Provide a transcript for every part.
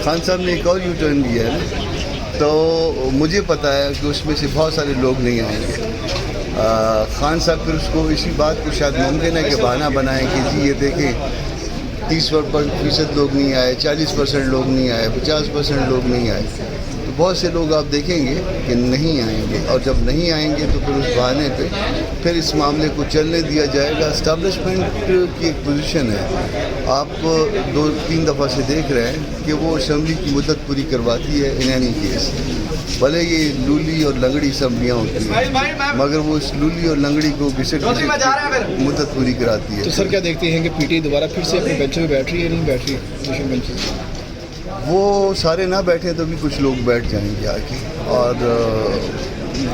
خان صاحب نے ایک اور یو ٹرن لیا ہے نا، تو مجھے پتہ ہے کہ اس میں سے بہت سارے لوگ نہیں آئیں گے. خان صاحب پھر اس کو اسی بات کو شاید ممکن ہے کہ بہانہ بنائیں کہ جی یہ دیکھیں 30% لوگ نہیں آئے، 40% لوگ نہیں آئے، 50% لوگ نہیں آئے. تو بہت سے لوگ آپ دیکھیں گے کہ نہیں آئیں گے، اور جب نہیں آئیں گے تو پھر اس بہانے پہ پھر اس معاملے کو چلنے دیا جائے گا. اسٹیبلشمنٹ کی ایک پوزیشن ہے، آپ 2-3 دفعہ سے دیکھ رہے ہیں کہ وہ اسمبلی کی مدت پوری کرواتی ہے ان اینی کیس. بھلے یہ لولی اور لنگڑی اسمبلیاں ہوتی ہیں، مگر وہ اس لولی اور لنگڑی کو گھسٹ مدت پوری کراتی ہے. تو سر کیا دیکھتے ہیں کہ پی ٹی آئی دوبارہ پھر سے اپنے بینچوں پہ بیٹھ رہی ہے یا نہیں بیٹھ رہی اپوزیشن بینچز؟ وہ سارے نہ بیٹھیں تو بھی کچھ لوگ بیٹھ جائیں گے آ کے، اور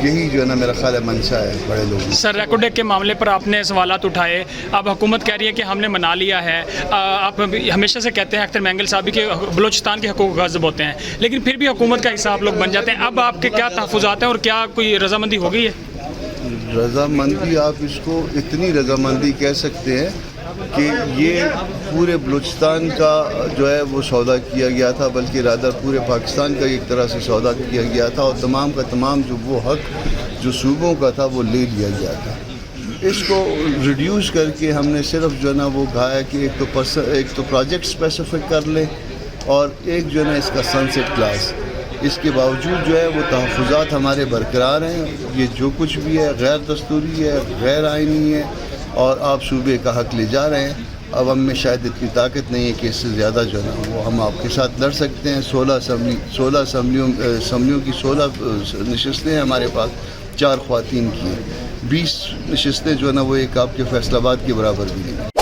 یہی جو ہے نا میرا خیال ہے منشا ہے بڑے لوگوں. سر ریکارڈ ایکٹ کے معاملے پر آپ نے سوالات اٹھائے، اب حکومت کہہ رہی ہے کہ ہم نے منا لیا ہے. آپ ہمیشہ سے کہتے ہیں اختر مینگل صاحب بھی کہ بلوچستان کے حقوق غصب ہوتے ہیں، لیکن پھر بھی حکومت کا حصہ آپ لوگ بن جاتے ہیں. اب آپ کے کیا تحفظات ہیں اور کیا کوئی رضامندی ہو گئی ہے؟ رضامندی آپ اس کو اتنی رضامندی کہہ سکتے ہیں کہ یہ پورے بلوچستان کا جو ہے وہ سودا کیا گیا تھا، بلکہ رادر پورے پاکستان کا ایک طرح سے سودا کیا گیا تھا، اور تمام کا تمام جو وہ حق جو صوبوں کا تھا وہ لے لیا گیا تھا. اس کو ریڈیوس کر کے ہم نے صرف جو ہے نا وہ کہا ہے کہ ایک تو پروجیکٹ اسپیسیفک کر لیں، اور ایک جو ہے نا اس کا سنسیٹ کلاس. اس کے باوجود جو ہے وہ تحفظات ہمارے برقرار ہیں. یہ جو کچھ بھی ہے غیر دستوری ہے، غیر آئینی ہے، اور آپ صوبے کا حق لے جا رہے ہیں. اب ہم میں شاید اتنی طاقت نہیں ہے کہ اس سے زیادہ جو ہے نا وہ ہم آپ کے ساتھ لڑ سکتے ہیں. 16 اسمبلیوں کی 16 نشستیں ہیں ہمارے پاس، 4 خواتین کی ہیں. 20 نشستیں جو ہے نا وہ ایک آپ کے فیصل آباد کے برابر بھی نہیں.